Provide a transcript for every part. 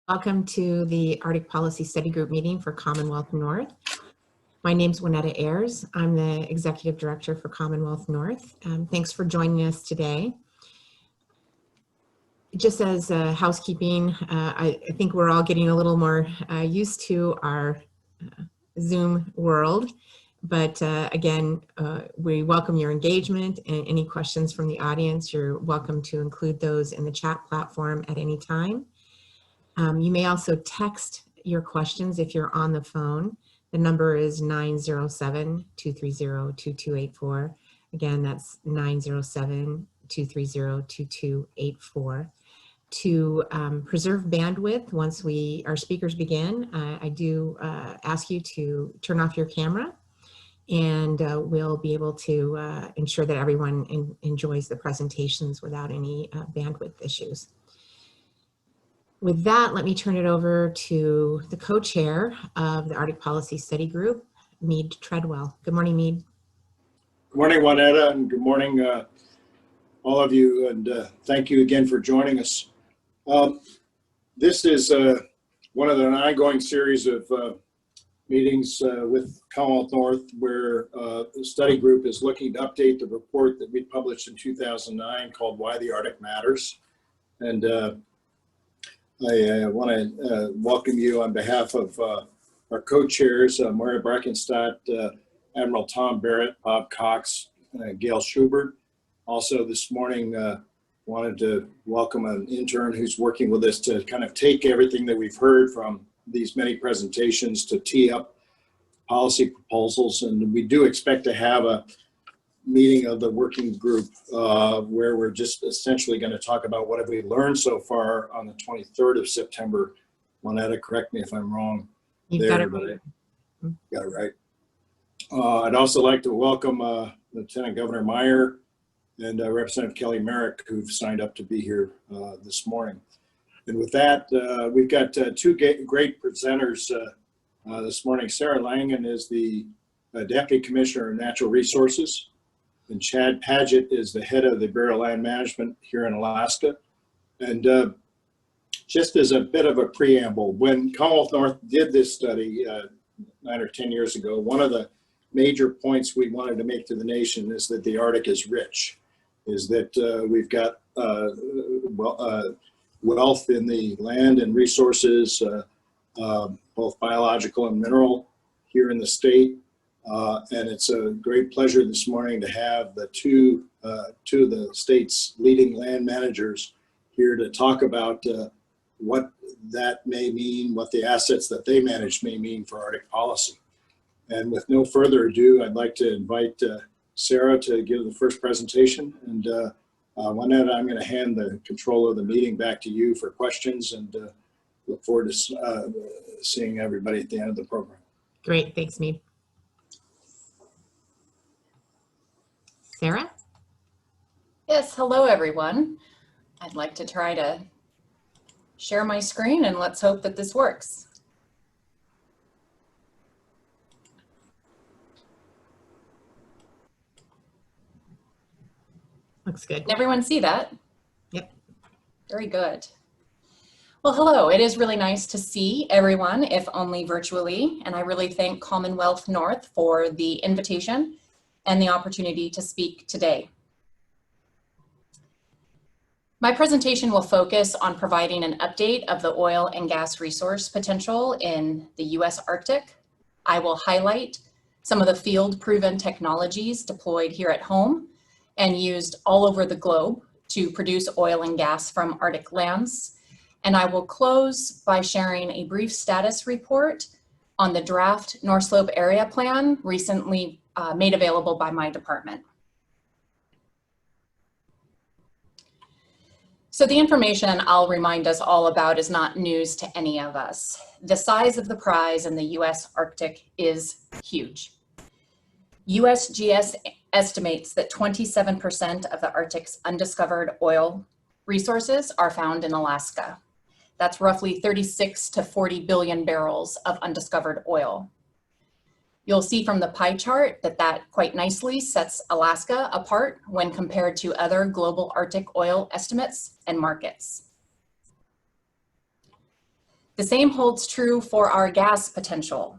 Welcome to the Arctic Policy Study Group meeting for Commonwealth North. My name is Winetta Ayers. I'm the Executive Director for Commonwealth North. Thanks for joining us today. Just as housekeeping, I think we're all getting a little more used to our Zoom world. But again, we welcome your engagement and any questions from the audience. You're welcome to include those in the chat platform at any time. You may also text your questions if you're on the phone. The number is 907-230-2284. Again, that's 907-230-2284. To preserve bandwidth once our speakers begin, I do ask you to turn off your camera, and we'll be able to ensure that everyone enjoys the presentations without any bandwidth issues. With that, let me turn it over to the co-chair of the Arctic Policy Study Group, Mead Treadwell. Good morning, Mead. Good morning, Juanetta, and good morning, all of you, and thank you again for joining us. This is one of the ongoing series of meetings with Commonwealth North, where the study group is looking to update the report that we published in 2009 called Why the Arctic Matters. And I want to welcome you on behalf of our co-chairs, Moira Barkenstadt, Admiral Tom Barrett, Bob Cox, Gail Schubert. Also this morning, wanted to welcome an intern who's working with us to kind of take everything that we've heard from these many presentations to tee up policy proposals. And we do expect to have a meeting of the working group where we're just essentially going to talk about what have we learned so far on the 23rd of September. Juanetta, correct me if I'm wrong. You've got it right. Got it right. I'd also like to welcome Lieutenant Governor Meyer and Representative Kelly Merrick, who've signed up to be here this morning. And with that, we've got two great presenters this morning. Sara Longan is the Deputy Commissioner of Natural Resources, and Chad Padgett is the head of the Bureau of Land Management here in Alaska. And just as a bit of a preamble, when Commonwealth North did this study 9 or 10 years ago, one of the major points we wanted to make to the nation is that the Arctic is rich, is that we've got wealth in the land and resources, both biological and mineral here in the state. And it's a great pleasure this morning to have the two of the state's leading land managers here to talk about what that may mean, what the assets that they manage may mean for Arctic policy. And with no further ado, I'd like to invite Sara to give the first presentation. And Juanetta, I'm going to hand the control of the meeting back to you for questions, and look forward to seeing everybody at the end of the program. Great, thanks, Mead. Sara? Yes, hello everyone. I'd like to try to share my screen, and let's hope that this works. Looks good. Can everyone see that? Yep. Very good. Well, hello. It is really nice to see everyone, if only virtually, and I really thank Commonwealth North for the invitation and the opportunity to speak today. My presentation will focus on providing an update of the oil and gas resource potential in the U.S. Arctic. I will highlight some of the field-proven technologies deployed here at home and used all over the globe to produce oil and gas from Arctic lands. And I will close by sharing a brief status report on the draft North Slope Area Plan recently made available by my department. So the information I'll remind us all about is not news to any of us. The size of the prize in the US Arctic is huge. USGS estimates that 27% of the Arctic's undiscovered oil resources are found in Alaska. That's roughly 36 to 40 billion barrels of undiscovered oil. You'll see from the pie chart that quite nicely sets Alaska apart when compared to other global Arctic oil estimates and markets. The same holds true for our gas potential.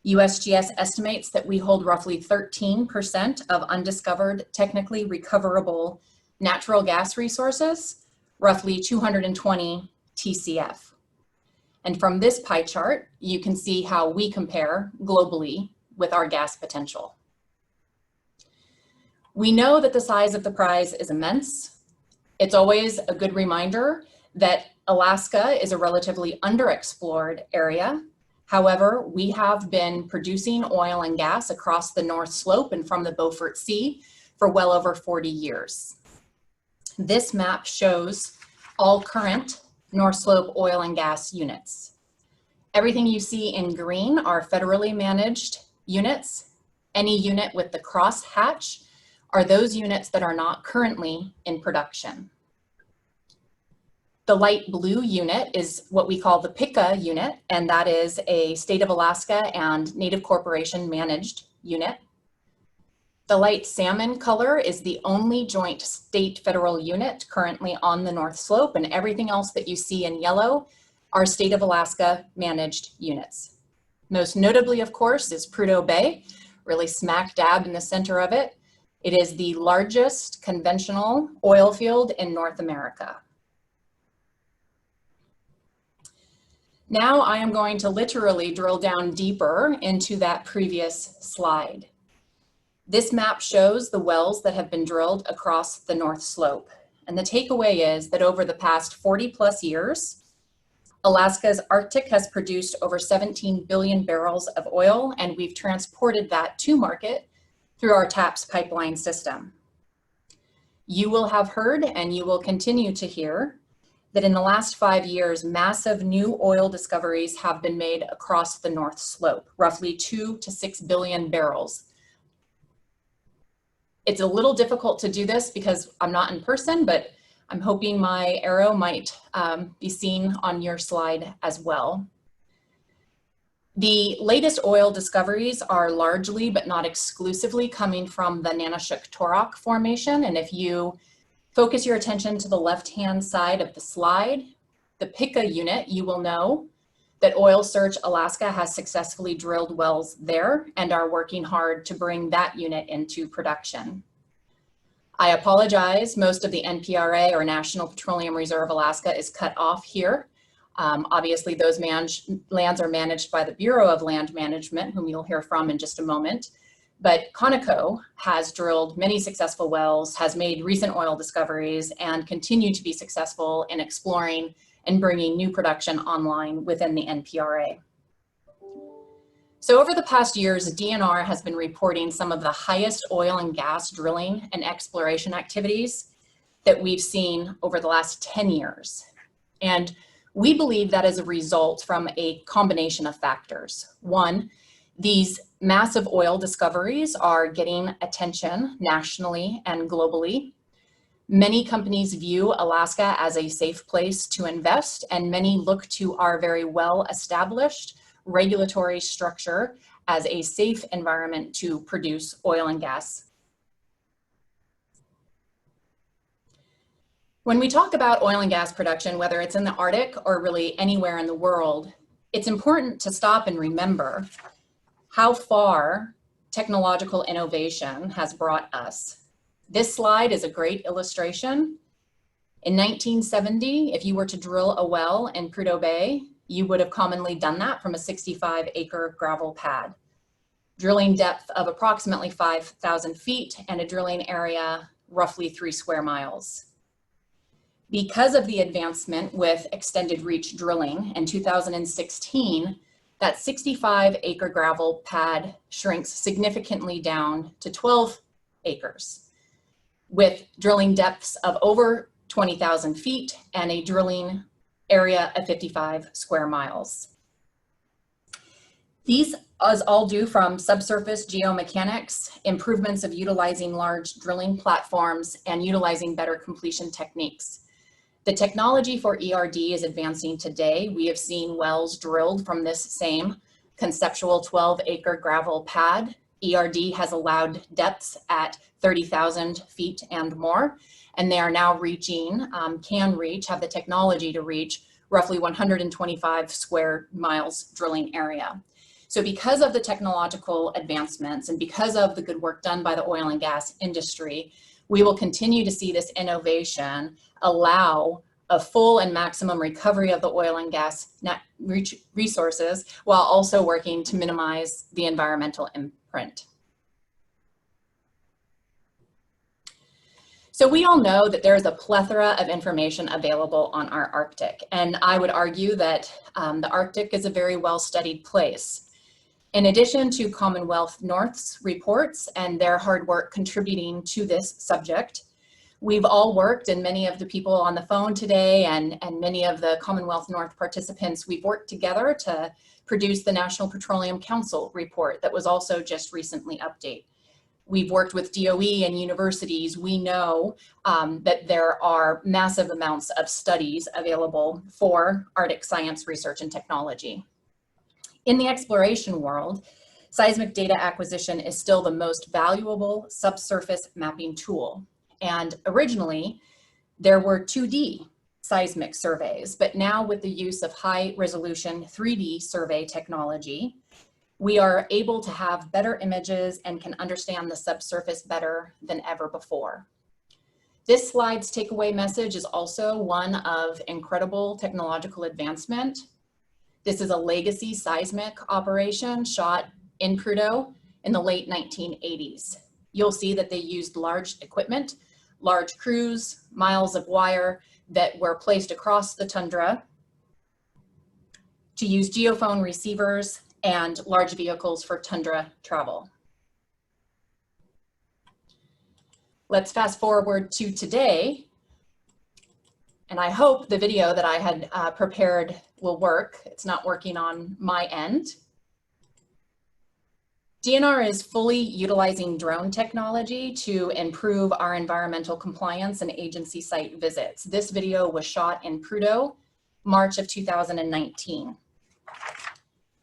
USGS estimates that we hold roughly 13% of undiscovered, technically recoverable natural gas resources, roughly 220 TCF. And from this pie chart, you can see how we compare globally with our gas potential. We know that the size of the prize is immense. It's always a good reminder that Alaska is a relatively underexplored area. However, we have been producing oil and gas across the North Slope and from the Beaufort Sea for well over 40 years. This map shows all current North Slope oil and gas units. Everything you see in green are federally managed units. Any unit with the cross hatch are those units that are not currently in production. The light blue unit is what we call the PICA unit, and that is a State of Alaska and Native Corporation managed unit. The light salmon color is the only joint state federal unit currently on the North Slope, and everything else that you see in yellow are State of Alaska managed units. Most notably, of course, is Prudhoe Bay, really smack dab in the center of it. It is the largest conventional oil field in North America. Now I am going to literally drill down deeper into that previous slide. This map shows the wells that have been drilled across the North Slope. And the takeaway is that over the past 40 plus years, Alaska's Arctic has produced over 17 billion barrels of oil, and we've transported that to market through our TAPS pipeline system. You will have heard, and you will continue to hear, that in the last 5 years, massive new oil discoveries have been made across the North Slope, roughly 2 to 6 billion barrels. It's a little difficult to do this because I'm not in person, but I'm hoping my arrow might be seen on your slide as well. The latest oil discoveries are largely, but not exclusively, coming from the Nanashuk-Torok Formation. And if you focus your attention to the left-hand side of the slide, the PICA unit, you will know that Oil Search Alaska has successfully drilled wells there and are working hard to bring that unit into production. I apologize, most of the NPRA, or National Petroleum Reserve Alaska, is cut off here. Obviously, those lands are managed by the Bureau of Land Management, whom you'll hear from in just a moment. But Conoco has drilled many successful wells, has made recent oil discoveries, and continue to be successful in exploring and bringing new production online within the NPRA. So over the past years, DNR has been reporting some of the highest oil and gas drilling and exploration activities that we've seen over the last 10 years. And we believe that is a result from a combination of factors. One, these massive oil discoveries are getting attention nationally and globally. Many companies view Alaska as a safe place to invest, and many look to our very well-established regulatory structure as a safe environment to produce oil and gas. When we talk about oil and gas production, whether it's in the Arctic or really anywhere in the world, it's important to stop and remember how far technological innovation has brought us. This slide is a great illustration. In 1970, if you were to drill a well in Prudhoe Bay, you would have commonly done that from a 65-acre gravel pad. Drilling depth of approximately 5,000 feet and a drilling area roughly 3 square miles. Because of the advancement with extended reach drilling in 2016, that 65-acre gravel pad shrinks significantly down to 12 acres, with drilling depths of over 20,000 feet and a drilling area of 55 square miles. These is all due from subsurface geomechanics, improvements of utilizing large drilling platforms, and utilizing better completion techniques. The technology for ERD is advancing today. We have seen wells drilled from this same conceptual 12-acre gravel pad. ERD has allowed depths at 30,000 feet and more, and they are now reaching, have the technology to reach roughly 125 square miles drilling area. So because of the technological advancements and because of the good work done by the oil and gas industry, we will continue to see this innovation allow a full and maximum recovery of the oil and gas resources while also working to minimize the environmental imprint. So we all know that there's a plethora of information available on our Arctic, and I would argue that the Arctic is a very well-studied place. In addition to Commonwealth North's reports and their hard work contributing to this subject, we've all worked, and many of the people on the phone today and many of the Commonwealth North participants, we've worked together to produce the National Petroleum Council report that was also just recently updated. We've worked with DOE and universities. We know that there are massive amounts of studies available for Arctic science research and technology. In the exploration world, seismic data acquisition is still the most valuable subsurface mapping tool. And originally, there were 2D seismic surveys, but now with the use of high resolution 3D survey technology, we are able to have better images and can understand the subsurface better than ever before. This slide's takeaway message is also one of incredible technological advancement. This is a legacy seismic operation shot in Prudhoe in the late 1980s. You'll see that they used large equipment, large crews, miles of wire that were placed across the tundra to use geophone receivers and large vehicles for tundra travel. Let's fast forward to today. And I hope the video that I had prepared will work. It's not working on my end. DNR is fully utilizing drone technology to improve our environmental compliance and agency site visits. This video was shot in Prudhoe, March of 2019.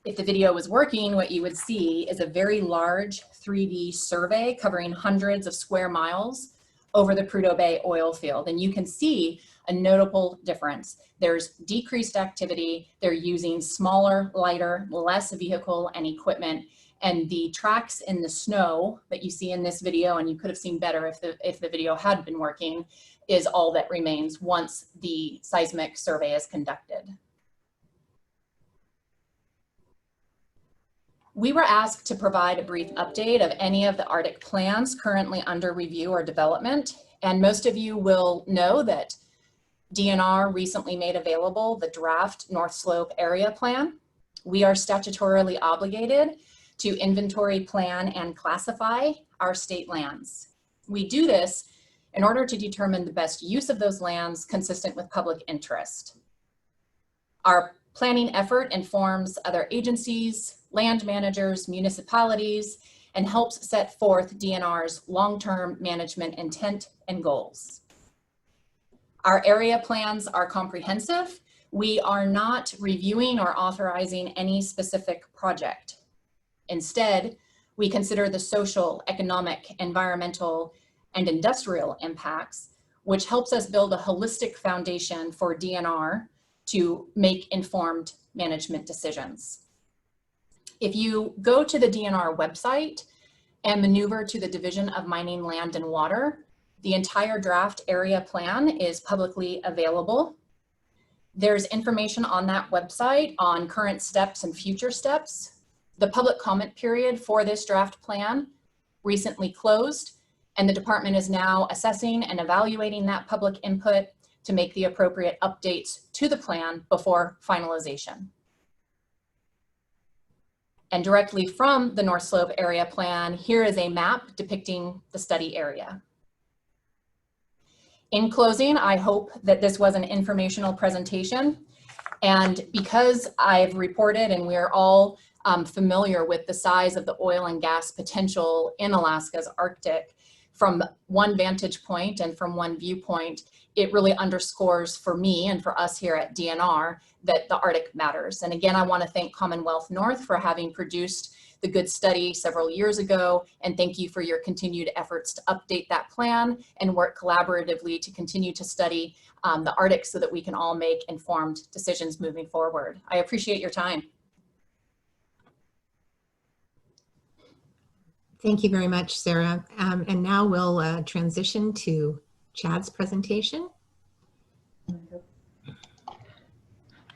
If the video was working, what you would see is a very large 3D survey covering hundreds of square miles over the Prudhoe Bay oil field. And you can see a notable difference. There's decreased activity. They're using smaller, lighter, less vehicle and equipment. And the tracks in the snow that you see in this video, and you could have seen better if the video had been working, is all that remains once the seismic survey is conducted. We were asked to provide a brief update of any of the Arctic plans currently under review or development. And most of you will know that DNR recently made available the draft North Slope Area Plan. We are statutorily obligated to inventory, plan, and classify our state lands. We do this in order to determine the best use of those lands consistent with public interest. Our planning effort informs other agencies, land managers, municipalities, and helps set forth DNR's long-term management intent and goals. Our area plans are comprehensive. We are not reviewing or authorizing any specific project. Instead, we consider the social, economic, environmental, and industrial impacts, which helps us build a holistic foundation for DNR to make informed management decisions. If you go to the DNR website and maneuver to the Division of Mining, Land, and Water, the entire draft area plan is publicly available. There's information on that website on current steps and future steps. The public comment period for this draft plan recently closed, and the department is now assessing and evaluating that public input to make the appropriate updates to the plan before finalization. And directly from the North Slope Area Plan, here is a map depicting the study area. In closing, I hope that this was an informational presentation. And because I've reported and we're all familiar with the size of the oil and gas potential in Alaska's Arctic, from one vantage point and from one viewpoint, it really underscores for me and for us here at DNR that the Arctic matters. And again, I want to thank Commonwealth North for having produced the good study several years ago, and thank you for your continued efforts to update that plan and work collaboratively to continue to study the Arctic so that we can all make informed decisions moving forward. I appreciate your time. Thank you very much, Sarah. And now we'll transition to Chad's presentation.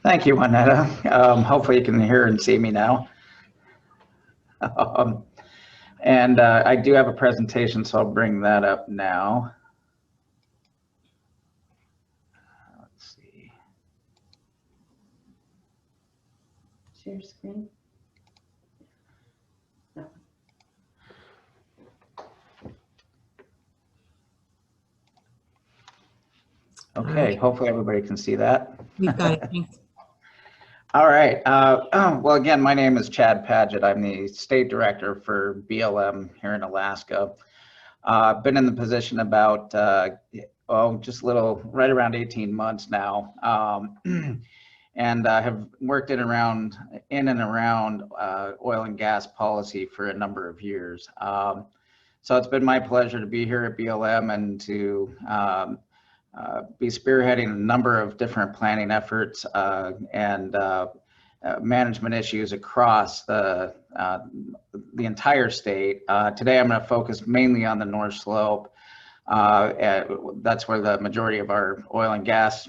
Thank you, Juanetta. Hopefully you can hear and see me now. And I do have a presentation, so I'll bring that up now. Let's see. Share screen. No. Okay, hopefully everybody can see that. We've got it. Thanks. All right. Well, again, my name is Chad Padgett. I'm the state director for BLM here in Alaska. I've been in the position about, just a little, right around 18 months now. And have worked in and around oil and gas policy for a number of years. So it's been my pleasure to be here at BLM and to be spearheading a number of different planning efforts and management issues across the entire state. Today I'm going to focus mainly on the North Slope. That's where the majority of our oil and gas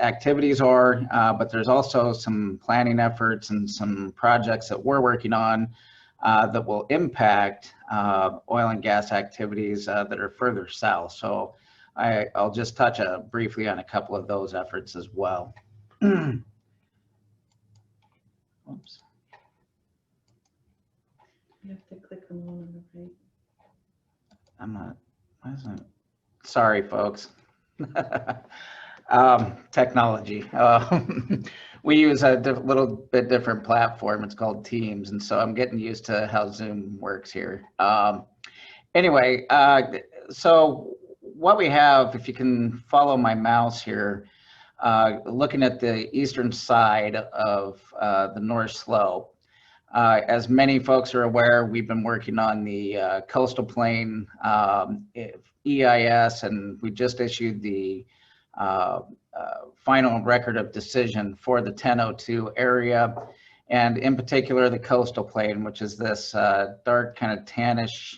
activities are, but there's also some planning efforts and some projects that we're working on that will impact oil and gas activities that are further south. So I'll just touch briefly on a couple of those efforts as well. Oops. You have to click on the one on the right. I'm not, why isn't it? Sorry, folks. Technology. We use a little bit different platform. It's called Teams. And so I'm getting used to how Zoom works here. Anyway, so what we have, if you can follow my mouse here, looking at the eastern side of the North Slope. As many folks are aware, we've been working on the coastal plain EIS, and we just issued the final record of decision for the 1002 area, and in particular the coastal plain, which is this dark kind of tannish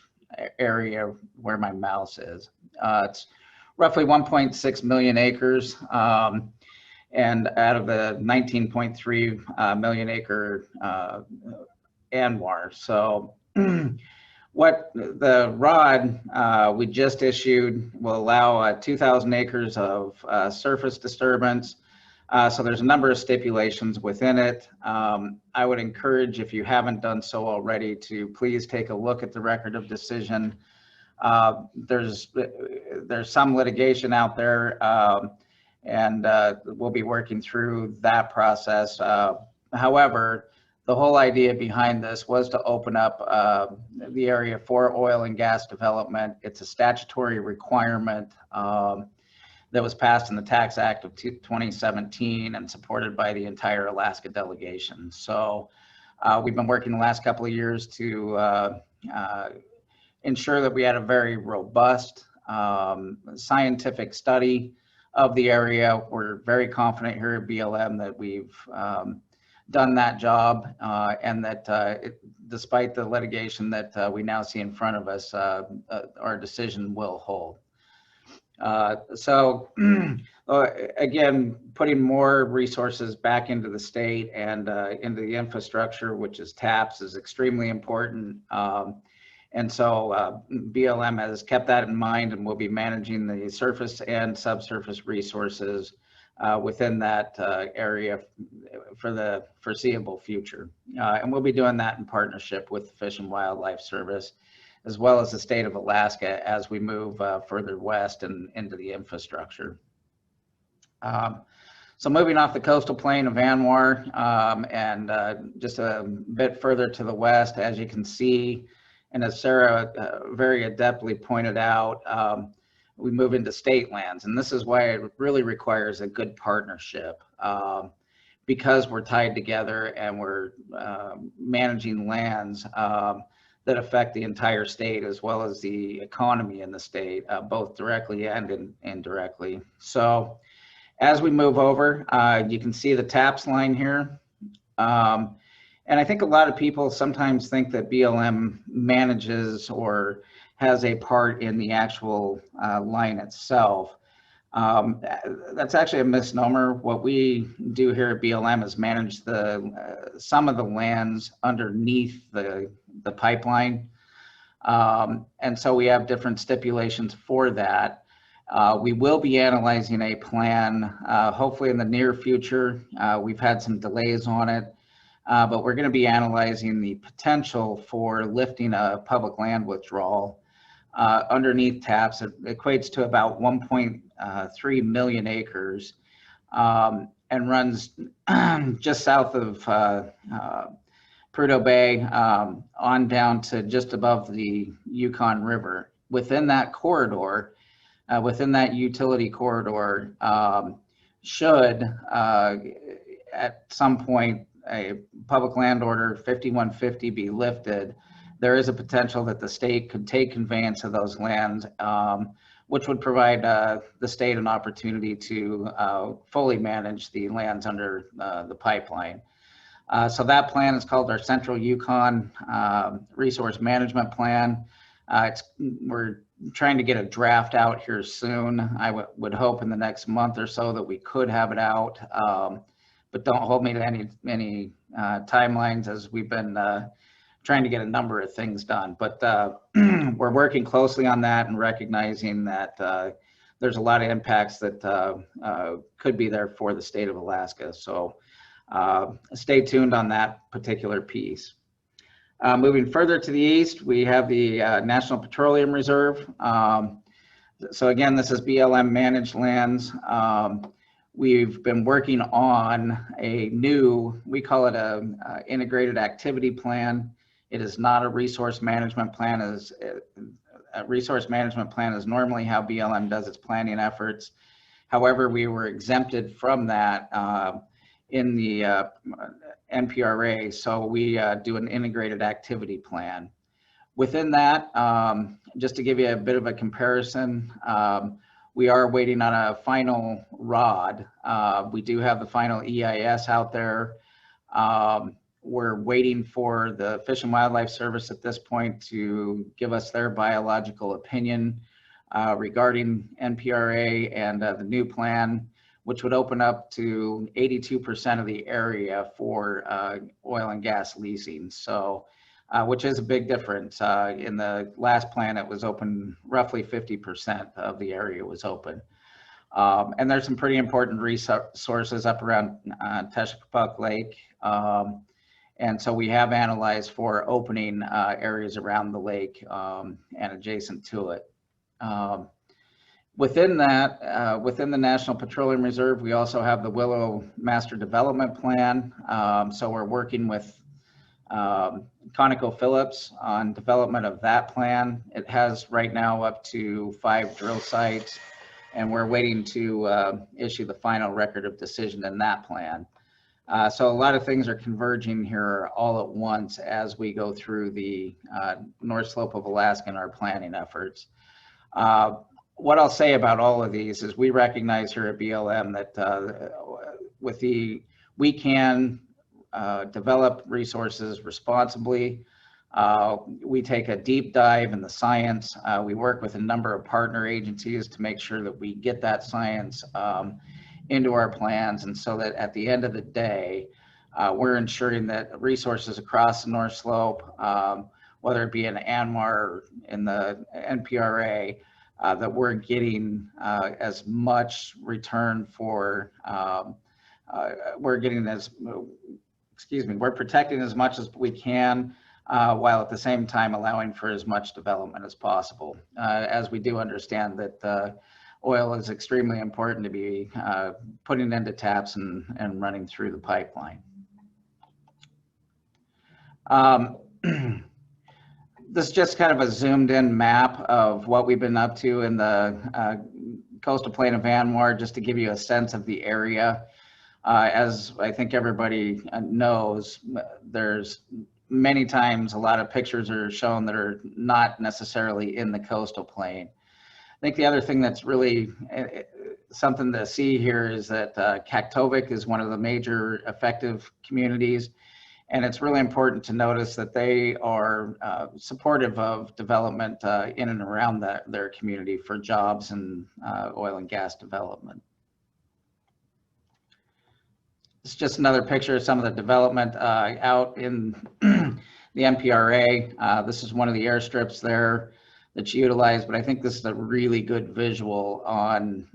area where my mouse is. It's roughly 1.6 million acres, and out of the 19.3 million acre ANWR. So what the ROD we just issued will allow 2,000 acres of surface disturbance. So there's a number of stipulations within it. I would encourage, if you haven't done so already, to please take a look at the record of decision. There's some litigation out there, and we'll be working through that process. However, the whole idea behind this was to open up the area for oil and gas development. It's a statutory requirement that was passed in the Tax Act of 2017 and supported by the entire Alaska delegation. So we've been working the last couple of years to ensure that we had a very robust scientific study of the area. We're very confident here at BLM that we've done that job, and that despite the litigation that we now see in front of us, our decision will hold. So again, putting more resources back into the state and into the infrastructure, which is TAPS, is extremely important. And so BLM has kept that in mind, and will be managing the surface and subsurface resources within that area for the foreseeable future. And we'll be doing that in partnership with the Fish and Wildlife Service, as well as the state of Alaska, as we move further west and into the infrastructure. So moving off the coastal plain of ANWR, and just a bit further to the west, as you can see, and as Sarah very adeptly pointed out, we move into state lands. And this is why it really requires a good partnership, because we're tied together and we're managing lands that affect the entire state as well as the economy in the state, both directly and indirectly. So as we move over, you can see the TAPS line here. And I think a lot of people sometimes think that BLM manages or has a part in the actual line itself. That's actually a misnomer. What we do here at BLM is manage some of the lands underneath the pipeline. And so we have different stipulations for that. We will be analyzing a plan, hopefully in the near future. We've had some delays on it, but we're going to be analyzing the potential for lifting a public land withdrawal underneath TAPS. It equates to about 1.3 million acres and runs just south of Prudhoe Bay on down to just above the Yukon River. Within that corridor, within that utility corridor, should at some point a public land order 5150 be lifted, there is a potential that the state could take conveyance of those lands, which would provide the state an opportunity to fully manage the lands under the pipeline. So that plan is called our Central Yukon Resource Management Plan. We're trying to get a draft out here soon. I would hope in the next month or so that we could have it out, but don't hold me to any timelines, as we've been trying to get a number of things done. But we're working closely on that and recognizing that there's a lot of impacts that could be there for the state of Alaska. So stay tuned on that particular piece. Moving further to the east, we have the National Petroleum Reserve. So again, this is BLM managed lands. We've been working on a new, we call it a integrated activity plan. It is not a resource management plan. A resource management plan is normally how BLM does its planning efforts. However, we were exempted from that in the NPRA, so we do an integrated activity plan. Within that, just to give you a bit of a comparison, we are waiting on a final ROD. We do have the final EIS out there. We're waiting for the Fish and Wildlife Service at this point to give us their biological opinion regarding NPRA and the new plan, which would open up to 82% of the area for oil and gas leasing. So, which is a big difference. In the last plan, it was open, roughly 50% of the area was open. And there's some pretty important resources up around Teshekapuk Lake. And so we have analyzed for opening areas around the lake and adjacent to it. Within that, within the National Petroleum Reserve, we also have the Willow Master Development Plan. So we're working with ConocoPhillips on development of that plan. It has right now up to 5 drill sites, and we're waiting to issue the final record of decision in that plan. So a lot of things are converging here all at once as we go through the North Slope of Alaska in our planning efforts. What I'll say about all of these is we recognize here at BLM that we can develop resources responsibly. We take a deep dive in the science. We work with a number of partner agencies to make sure that we get that science into our plans, and so that at the end of the day, we're ensuring that resources across the North Slope, whether it be in ANMAR or in the NPRA, that we're getting as much return for, we're protecting as much as we can, while at the same time allowing for as much development as possible, as we do understand that oil is extremely important to be putting into TAPS and running through the pipeline. This is just kind of a zoomed in map of what we've been up to in the coastal plain of ANWR, just to give you a sense of the area. As I think everybody knows, there's many times a lot of pictures are shown that are not necessarily in the coastal plain. I think the other thing that's really something to see here is that Kaktovik is one of the major effective communities. And it's really important to notice that they are supportive of development in and around their community for jobs and oil and gas development. It's just another picture of some of the development out in the MPRA. This is one of the airstrips there that's utilized, but I think this is a really good visual on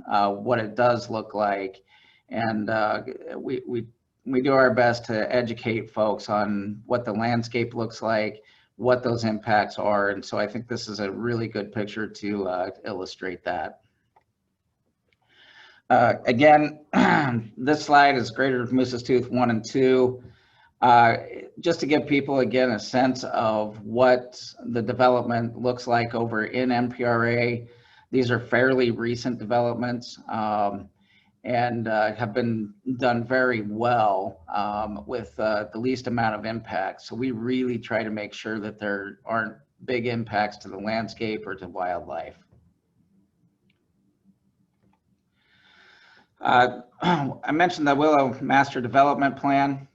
what it does look like. And we do our best to educate folks on what the landscape looks like, what those impacts are. And so I think this is a really good picture to illustrate that. Again, this slide is Greater Moose's Tooth 1 and 2. Just to give people, again, a sense of what the development looks like over in MPRA. These are fairly recent developments. And have been done very well with the least amount of impact. So we really try to make sure that there aren't big impacts to the landscape or to wildlife. I mentioned the Willow Master Development Plan.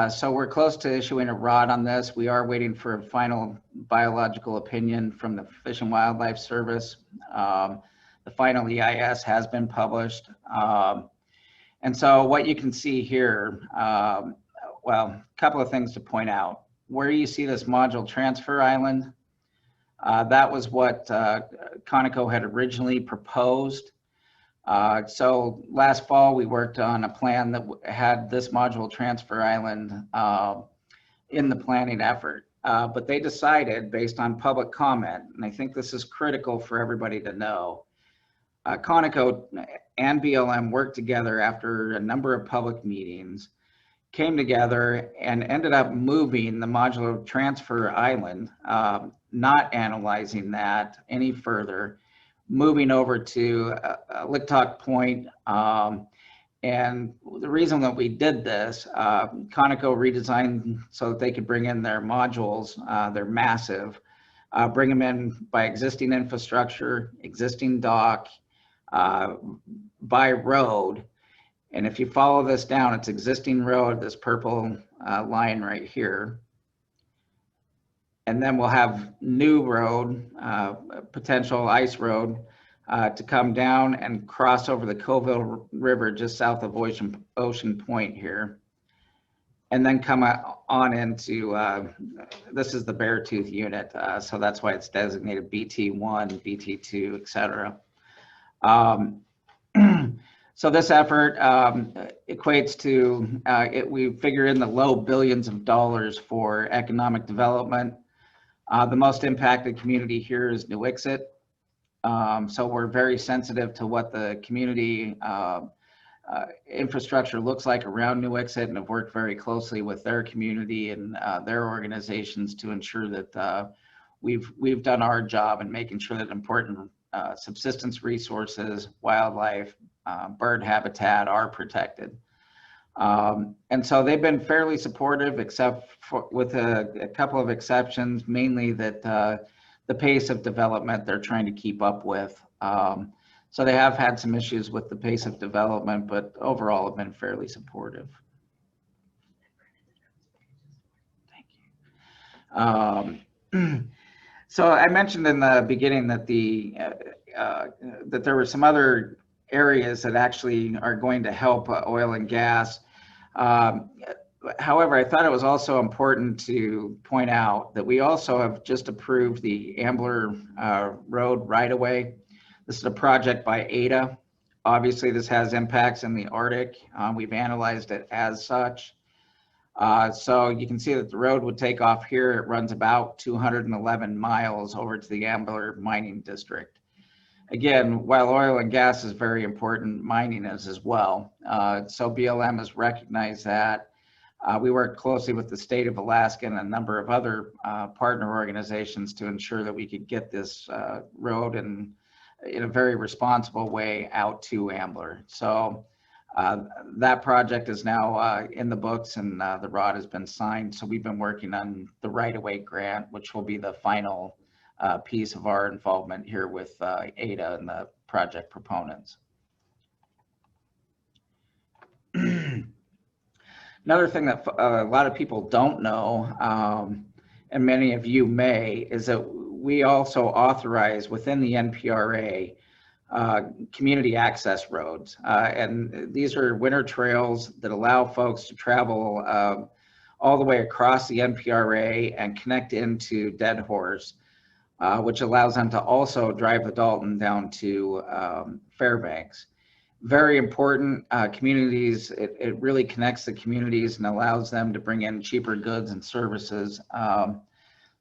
So we're close to issuing a ROD on this. We are waiting for a final biological opinion from the Fish and Wildlife Service. The final EIS has been published. And so what you can see here, well, a couple of things to point out. Where you see this module transfer island, that was what Conoco had originally proposed. So last fall, we worked on a plan that had this module transfer island in the planning effort. But they decided, based on public comment, and I think this is critical for everybody to know, Conoco and BLM worked together after a number of public meetings, came together and ended up moving the modular transfer island, not analyzing that any further, moving over to Licktock Point. And the reason that we did this, Conoco redesigned so that they could bring in their modules, they're massive, bring them in by existing infrastructure, existing dock, by road. And if you follow this down, it's existing road, this purple line right here. And then we'll have new road, potential ice road, to come down and cross over the Coville River just south of Ocean Point here. And then come on into, this is the Beartooth unit. So that's why it's designated BT1, BT2, et cetera. So this effort equates to, we figure in the low billions of dollars for economic development. The most impacted community here is Nuiqsut. So we're very sensitive to what the community infrastructure looks like around Nuiqsut, and have worked very closely with their community and their organizations to ensure that we've done our job in making sure that important subsistence resources, wildlife, bird habitat are protected. And so they've been fairly supportive, except for with a couple of exceptions, mainly that the pace of development they're trying to keep up with. So they have had some issues with the pace of development, but overall have been fairly supportive. Thank you. So I mentioned in the beginning that that there were some other areas that actually are going to help oil and gas. However, I thought it was also important to point out that we also have just approved the Ambler Road right-of-way. This is a project by ADA. Obviously, this has impacts in the Arctic. We've analyzed it as such. So you can see that the road would take off here. It runs about 211 miles over to the Ambler mining district. Again, while oil and gas is very important, mining is as well. So BLM has recognized that. We worked closely with the state of Alaska and a number of other partner organizations to ensure that we could get this road in a very responsible way out to Ambler. So that project is now in the books, and the ROD has been signed. So we've been working on the right-of-way grant, which will be the final piece of our involvement here with ADA and the project proponents. Another thing that a lot of people don't know, and many of you may, is that we also authorize within the NPRA community access roads. And these are winter trails that allow folks to travel all the way across the NPRA and connect into Dead Horse, which allows them to also drive the Dalton down to Fairbanks. Very important communities. It really connects the communities and allows them to bring in cheaper goods and services.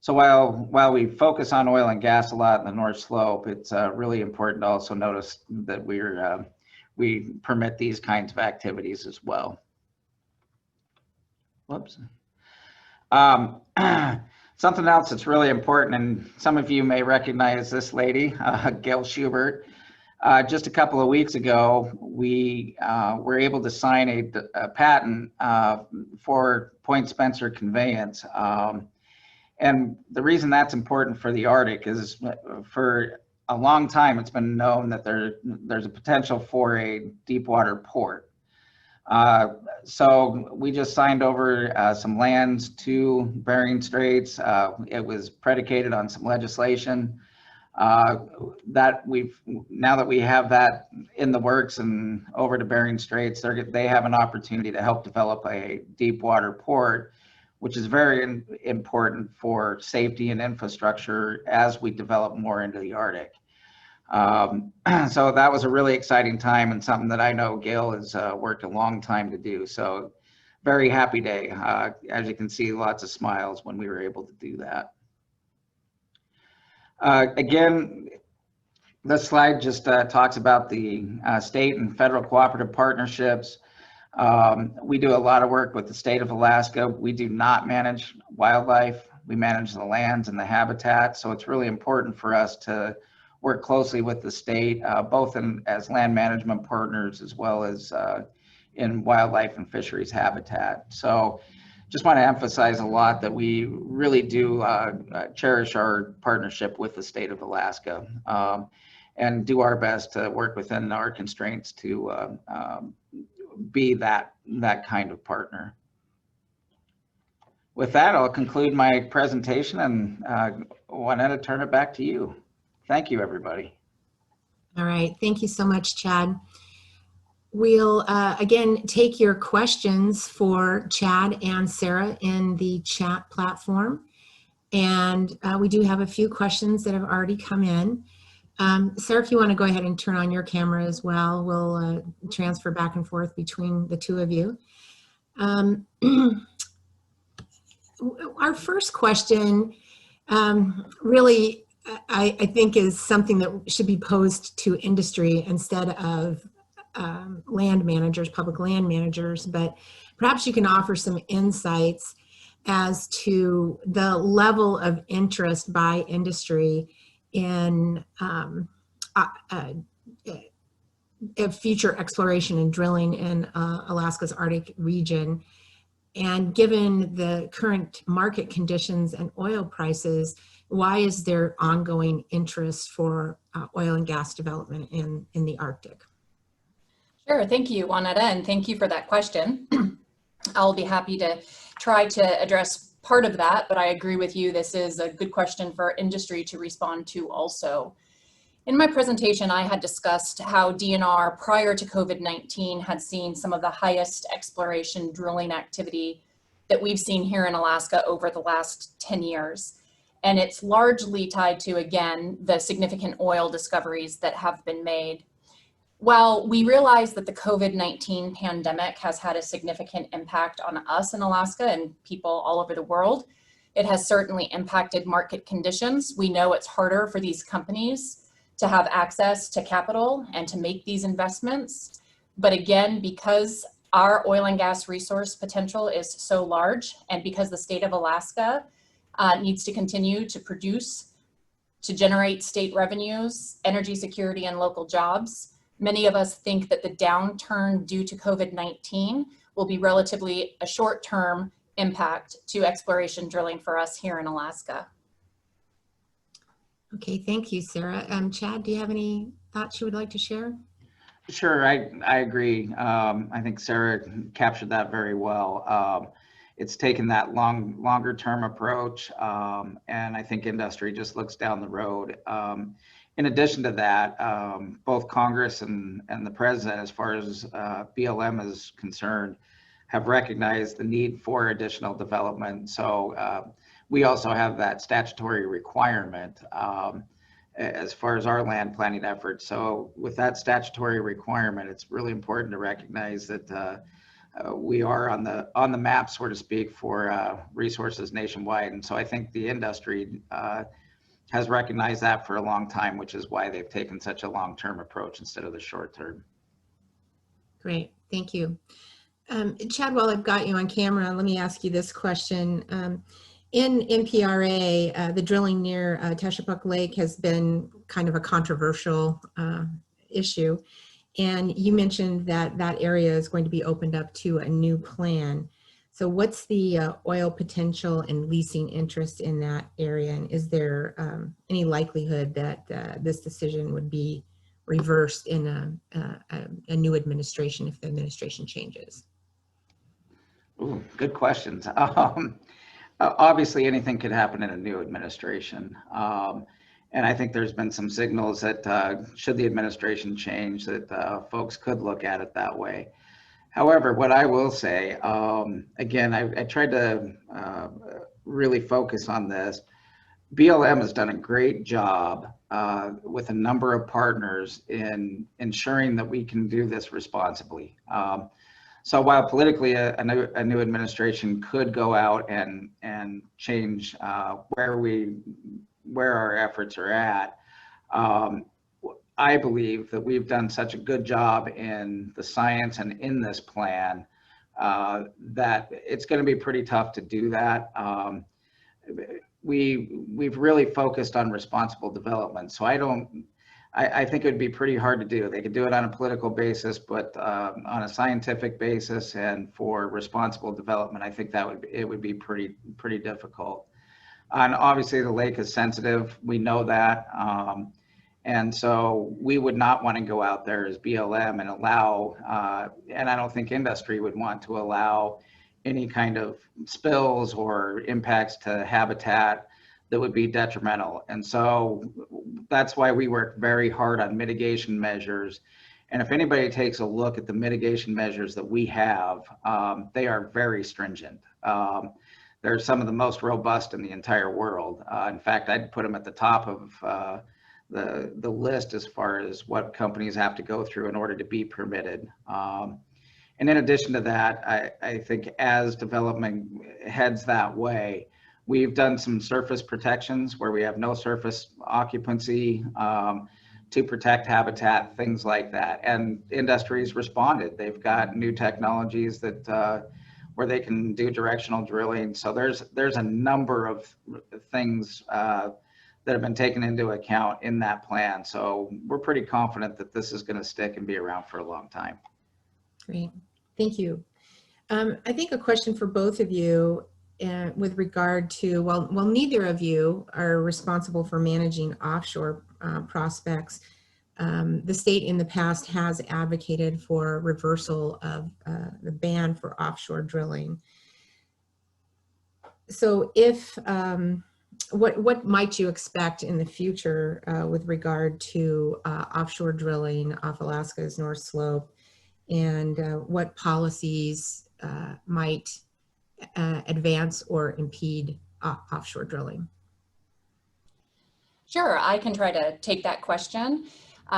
So while we focus on oil and gas a lot in the North Slope, it's really important to also notice that we permit these kinds of activities as well. Whoops. Something else that's really important, and some of you may recognize this lady, Gail Schubert. Just a couple of weeks ago, we were able to sign a patent for Point Spencer Conveyance. And the reason that's important for the Arctic is for a long time, it's been known that there's a potential for a deep water port. So we just signed over some lands to Bering Straits. It was predicated on some legislation that now that we have that in the works and over to Bering Straits, they have an opportunity to help develop a deep water port, which is very important for safety and infrastructure as we develop more into the Arctic. So that was a really exciting time and something that I know Gail has worked a long time to do. So very happy day. As you can see, lots of smiles when we were able to do that. Again, this slide just talks about the state and federal cooperative partnerships. We do a lot of work with the state of Alaska. We do not manage wildlife. We manage the lands and the habitat. So it's really important for us to work closely with the state, both as land management partners as well as in wildlife and fisheries habitat. So just want to emphasize a lot that we really do cherish our partnership with the state of Alaska and do our best to work within our constraints to be that kind of partner. With that, I'll conclude my presentation and wanted to turn it back to you. Thank you, everybody. All right, thank you so much, Chad. We'll again take your questions for Chad and Sara in the chat platform. And we do have a few questions that have already come in. Sara, if you want to go ahead and turn on your camera as well, we'll transfer back and forth between the two of you. Our first question really, I think, is something that should be posed to industry instead of land managers, public land managers, but perhaps you can offer some insights as to the level of interest by industry in future exploration and drilling in Alaska's Arctic region. And given the current market conditions and oil prices, why is there ongoing interest for oil and gas development in the Arctic? Sure, thank you, Juanetta, and thank you for that question. I'll be happy to try to address part of that, but I agree with you, this is a good question for industry to respond to also. In my presentation, I had discussed how DNR prior to COVID-19 had seen some of the highest exploration drilling activity that we've seen here in Alaska over the last 10 years. And it's largely tied to, again, the significant oil discoveries that have been made. While we realize that the COVID-19 pandemic has had a significant impact on us in Alaska and people all over the world, it has certainly impacted market conditions. We know it's harder for these companies to have access to capital and to make these investments. But again, because Our oil and gas resource potential is so large, and because the state of Alaska needs to continue to produce, to generate state revenues, energy security, and local jobs, many of us think that the downturn due to COVID-19 will be relatively a short-term impact to exploration drilling for us here in Alaska. Okay, thank you, Sarah. Chad, do you have any thoughts you would like to share? Sure, I agree. I think Sarah captured that very well. It's taken that longer term approach, and I think industry just looks down the road. In addition to that, both Congress and the President, as far as BLM is concerned, have recognized the need for additional development. So we also have that statutory requirement as far as our land planning efforts. So with that statutory requirement, it's really important to recognize that we are on the map, so to speak, for resources nationwide. And so I think the industry has recognized that for a long time, which is why they've taken such a long-term approach instead of the short-term. Great, thank you. Chad, while I've got you on camera, let me ask you this question. In NPRA, the drilling near Teshepuk Lake has been kind of a controversial issue. And you mentioned that that area is going to be opened up to a new plan. So what's the oil potential and leasing interest in that area? And is there any likelihood that this decision would be reversed in a new administration if the administration changes? Ooh, good questions. Obviously, anything could happen in a new administration. And I think there's been some signals that should the administration change, that folks could look at it that way. However, what I will say, again, I tried to really focus on this. BLM has done a great job with a number of partners in ensuring that we can do this responsibly. So while politically a new administration could go out and change where our efforts are at, I believe that we've done such a good job in the science and in this plan that it's going to be pretty tough to do that. We've really focused on responsible development, so I think it would be pretty hard to do. They could do it on a political basis, but on a scientific basis and for responsible development, I think it would be pretty difficult. And obviously the lake is sensitive. We know that. And so we would not want to go out there as BLM and allow, and I don't think industry would want to allow any kind of spills or impacts to habitat that would be detrimental. And so that's why we work very hard on mitigation measures. And if anybody takes a look at the mitigation measures that we have, they are very stringent. They're some of the most robust in the entire world. In fact, I'd put them at the top of the list as far as what companies have to go through in order to be permitted. And in addition to that, I think as development heads that way, we've done some surface protections where we have no surface occupancy to protect habitat, things like that. And industries responded. They've got new technologies that where they can do directional drilling. So there's a number of things that have been taken into account in that plan. So we're pretty confident that this is going to stick and be around for a long time. Great, thank you. I think a question for both of you with regard to, well, neither of you are responsible for managing offshore prospects. The state in the past has advocated for reversal of the ban for offshore drilling. So if, what might you expect in the future with regard to offshore drilling off Alaska's North Slope, and what policies might advance or impede offshore drilling? Sure, I can try to take that question.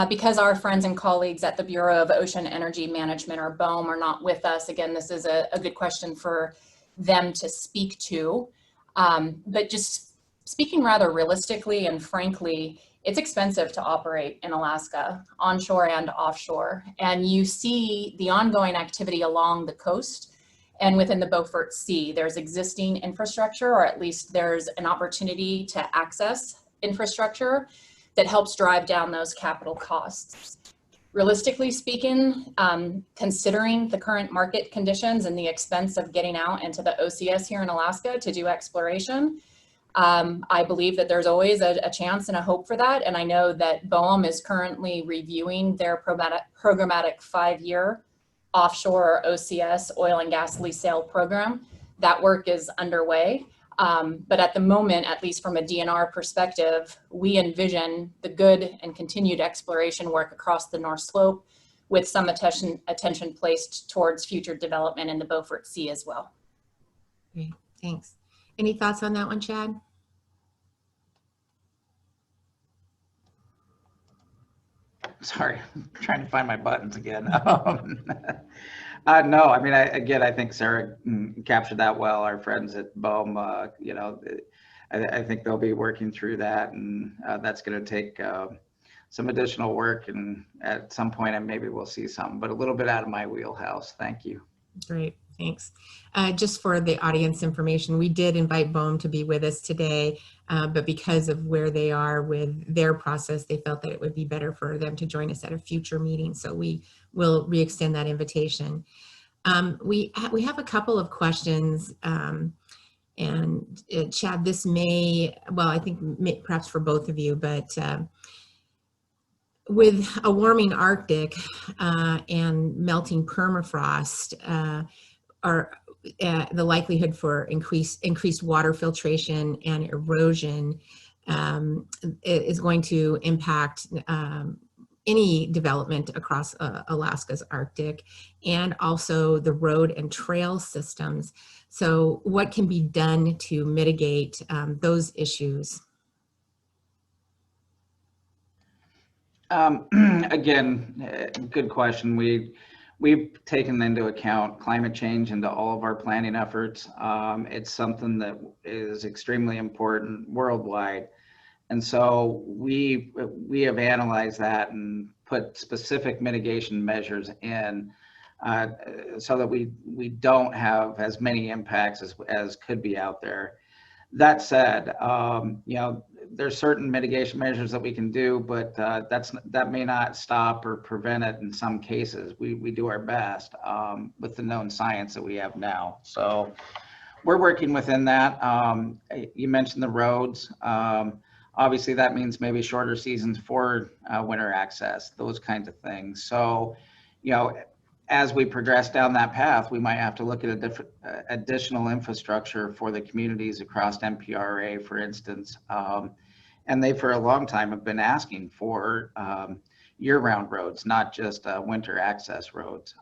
Because our friends and colleagues at the Bureau of Ocean Energy Management, or BOEM, are not with us, again, this is a good question for them to speak to. But just speaking rather realistically and frankly, it's expensive to operate in Alaska, onshore and offshore. And you see the ongoing activity along the coast and within the Beaufort Sea. There's existing infrastructure, or at least there's an opportunity to access infrastructure that helps drive down those capital costs. Realistically speaking, considering the current market conditions and the expense of getting out into the OCS here in Alaska to do exploration, I believe that there's always a chance and a hope for that. And I know that BOEM is currently reviewing their programmatic 5-year offshore OCS oil and gas lease sale program. That work is underway. But at the moment, at least from a DNR perspective, we envision the good and continued exploration work across the North Slope with some attention placed towards future development in the Beaufort Sea as well. Great, thanks. Any thoughts on that one, Chad? Sorry, I'm trying to find my buttons again. No, I mean, I think Sarah captured that well. Our friends at BOEM, I think they'll be working through that, and that's going to take some additional work, and at some point, and maybe we'll see something, but a little bit out of my wheelhouse. Thank you. Great, thanks. Just for the audience information, we did invite BOEM to be with us today, but because of where they are with their process, they felt that it would be better for them to join us at a future meeting. So we will re-extend that invitation. We have a couple of questions, and Chad, this may, well, I think perhaps for both of you, but with a warming Arctic and melting permafrost, the likelihood for increased water filtration and erosion is going to impact any development across Alaska's Arctic, and also the road and trail systems. So what can be done to mitigate those issues? Again, good question. We've taken into account climate change into all of our planning efforts. It's something that is extremely important worldwide. And so we have analyzed that and put specific mitigation measures in so that we don't have as many impacts as could be out there. That said, there's certain mitigation measures that we can do, but that may not stop or prevent it in some cases. We do our best with the known science that we have now. So we're working within that. You mentioned the roads. Obviously, that means maybe shorter seasons for winter access, those kinds of things. So, as we progress down that path, we might have to look at a different additional infrastructure for the communities across MPRA, for instance. And they, for a long time, have been asking for year-round roads, not just winter access roads.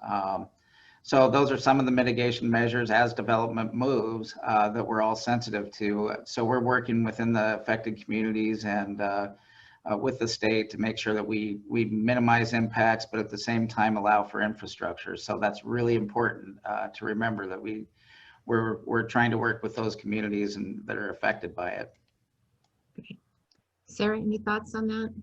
So those are some of the mitigation measures as development moves that we're all sensitive to. So we're working within the affected communities and with the state to make sure that we minimize impacts, but at the same time allow for infrastructure. So that's really important to remember that we're trying to work with those communities and that are affected by it. Okay. Sarah, any thoughts on that?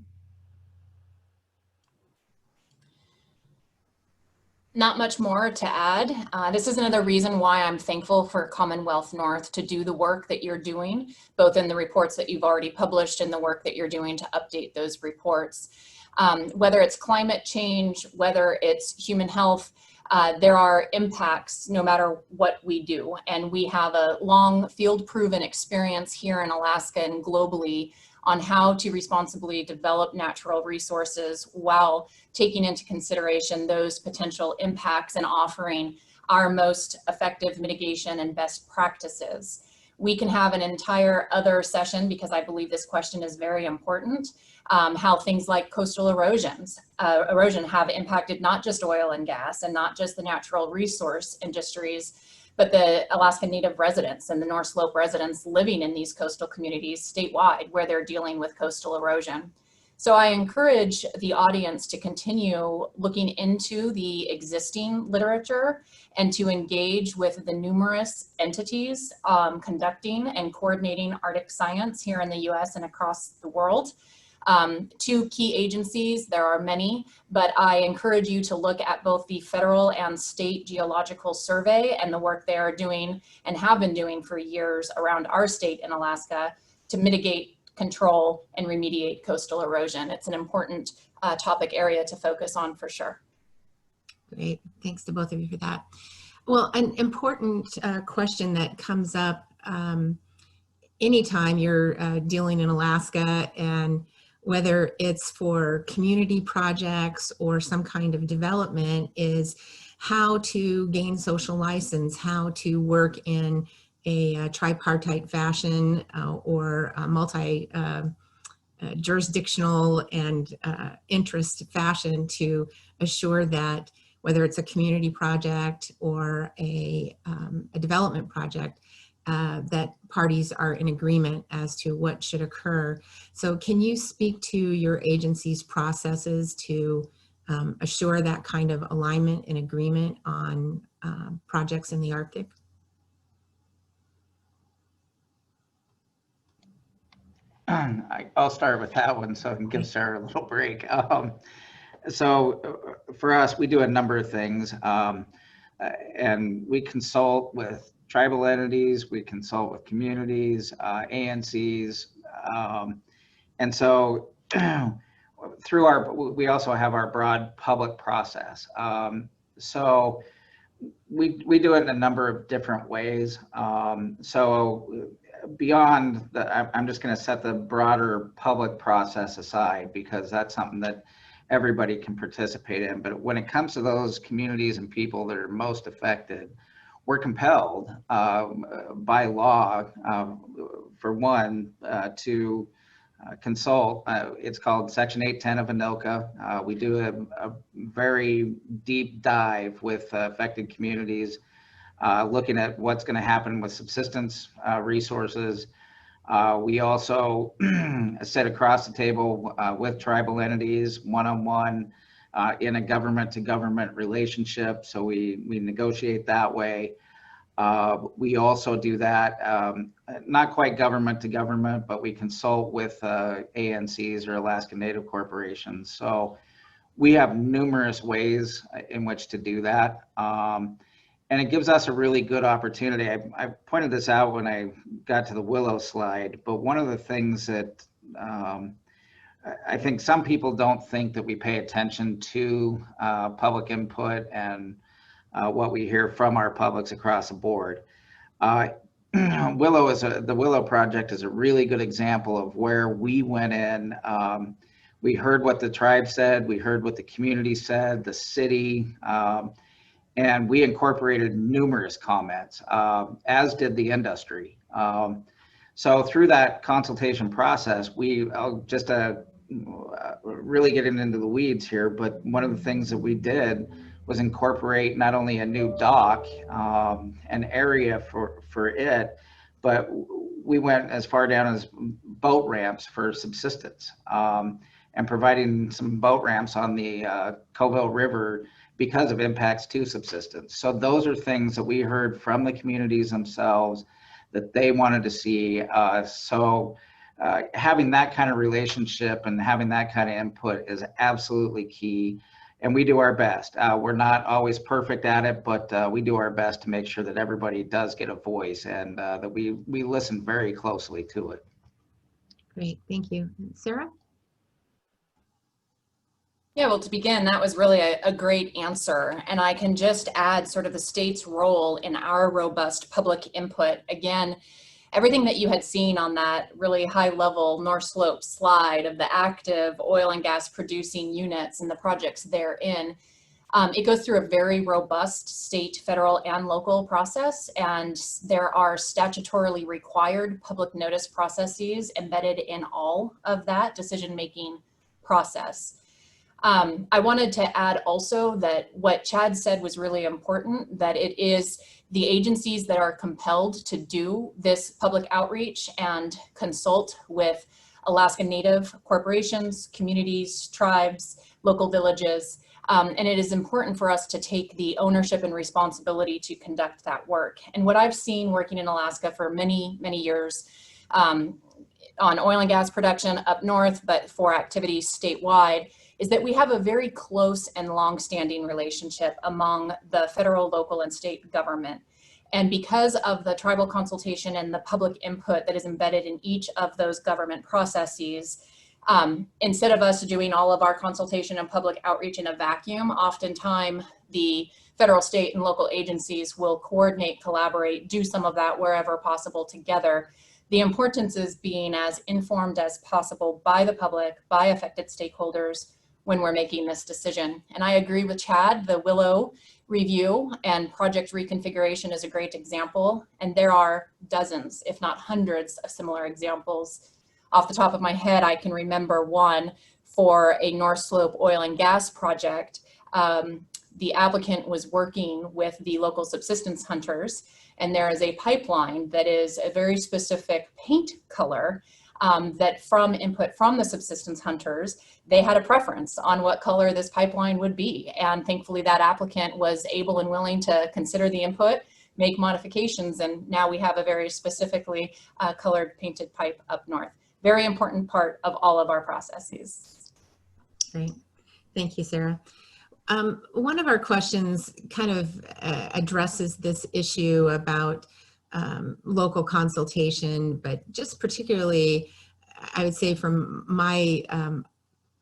Not much more to add. This is another reason why I'm thankful for Commonwealth North to do the work that you're doing, both in the reports that you've already published and the work that you're doing to update those reports. Whether it's climate change, whether it's human health, there are impacts no matter what we do. And we have a long field-proven experience here in Alaska and globally on how to responsibly develop natural resources while taking into consideration those potential impacts and offering our most effective mitigation and best practices. We can have an entire other session, because I believe this question is very important, how things like coastal erosion have impacted not just oil and gas and not just the natural resource industries, but the Alaska Native residents and the North Slope residents living in these coastal communities statewide where they're dealing with coastal erosion. So I encourage the audience to continue looking into the existing literature and to engage with the numerous entities conducting and coordinating Arctic science here in the US and across the world. Two key agencies, there are many, but I encourage you to look at both the federal and state geological survey and the work they are doing and have been doing for years around our state in Alaska to mitigate, control, and remediate coastal erosion. It's an important topic area to focus on for sure. Great, thanks to both of you for that. Well, an important question that comes up anytime you're dealing in Alaska, and whether it's for community projects or some kind of development, is how to gain social license, how to work in a tripartite fashion or a multi-jurisdictional and interest fashion to assure that whether it's a community project or a development project, that parties are in agreement as to what should occur. So can you speak to your agency's processes to assure that kind of alignment and agreement on projects in the Arctic? I'll start with that one so I can give Sarah a little break. So for us, we do a number of things, and we consult with tribal entities, we consult with communities, ANCs, and so we also have our broad public process. So we do it in a number of different ways. So beyond that, I'm just going to set the broader public process aside because that's something that everybody can participate in. But when it comes to those communities and people that are most affected, we're compelled by law, for one, to consult. It's called Section 810 of ANILCA. We do a very deep dive with affected communities, looking at what's going to happen with subsistence resources. We also sit across the table with tribal entities one-on-one in a government-to-government relationship. So we negotiate that way. We also do that, not quite government-to-government, but we consult with ANCs or Alaska Native corporations. So we have numerous ways in which to do that. And it gives us a really good opportunity. I pointed this out when I got to the Willow slide, but one of the things that I think some people don't think that we pay attention to public input and what we hear from our publics across the board. The Willow project is a really good example of where we went in. We heard what the tribe said, we heard what the community said, the city, and we incorporated numerous comments, as did the industry. So through that consultation process, I'll just really getting into the weeds here, but one of the things that we did was incorporate not only a new dock, an area for it, but we went as far down as boat ramps for subsistence, and providing some boat ramps on the Covell River because of impacts to subsistence. So those are things that we heard from the communities themselves that they wanted to see. So having that kind of relationship and having that kind of input is absolutely key. And we do our best. We're not always perfect at it, but we do our best to make sure that everybody does get a voice and that we listen very closely to it. Great, thank you. Sarah? Yeah, well, to begin, that was really a great answer. And I can just add sort of the state's role in our robust public input. Again, everything that you had seen on that really high level North Slope slide of the active oil and gas producing units and the projects therein, it goes through a very robust state, federal, and local process. And there are statutorily required public notice processes embedded in all of that decision-making process. I wanted to add also that what Chad said was really important, that it is the agencies that are compelled to do this public outreach and consult with Alaska Native corporations, communities, tribes, local villages. And it is important for us to take the ownership and responsibility to conduct that work. And what I've seen working in Alaska for many, many years, on oil and gas production up north, but for activities statewide, is that we have a very close and long-standing relationship among the federal, local, and state government. And because of the tribal consultation and the public input that is embedded in each of those government processes, instead of us doing all of our consultation and public outreach in a vacuum, oftentimes the federal, state, and local agencies will coordinate, collaborate, do some of that wherever possible together. The importance is being as informed as possible by the public, by affected stakeholders when we're making this decision. And I agree with Chad, the Willow review and project reconfiguration is a great example. And there are dozens, if not hundreds, of similar examples. Off the top of my head, I can remember one for a North Slope oil and gas project. The applicant was working with the local subsistence hunters, and there is a pipeline that is a very specific paint color that from input from the subsistence hunters, they had a preference on what color this pipeline would be. And thankfully that applicant was able and willing to consider the input, make modifications, and now we have a very specifically colored painted pipe up north. Very important part of all of our processes. Great. Thank you, Sarah. One of our questions kind of addresses this issue about local consultation, but just particularly, I would say from my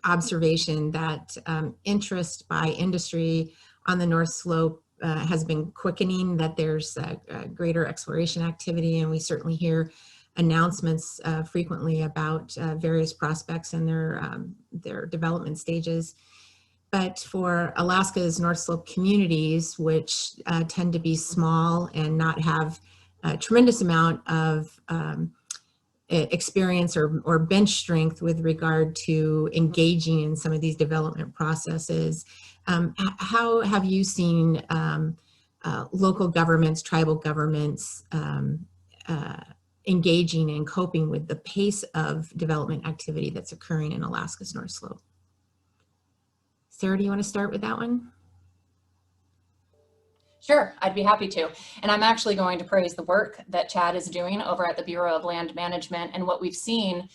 observation that interest by industry on the North Slope has been quickening, that there's greater exploration activity, and we certainly hear announcements frequently about various prospects and their development stages. But for Alaska's North Slope communities, which tend to be small and not have a tremendous amount of experience or bench strength with regard to engaging in some of these development processes, how have you seen local governments, tribal governments engaging and coping with the pace of development activity that's occurring in Alaska's North Slope? Sarah, do you want to start with that one? Sure, I'd be happy to. And I'm actually going to praise the work that Chad is doing over at the Bureau of Land Management and what we've seen,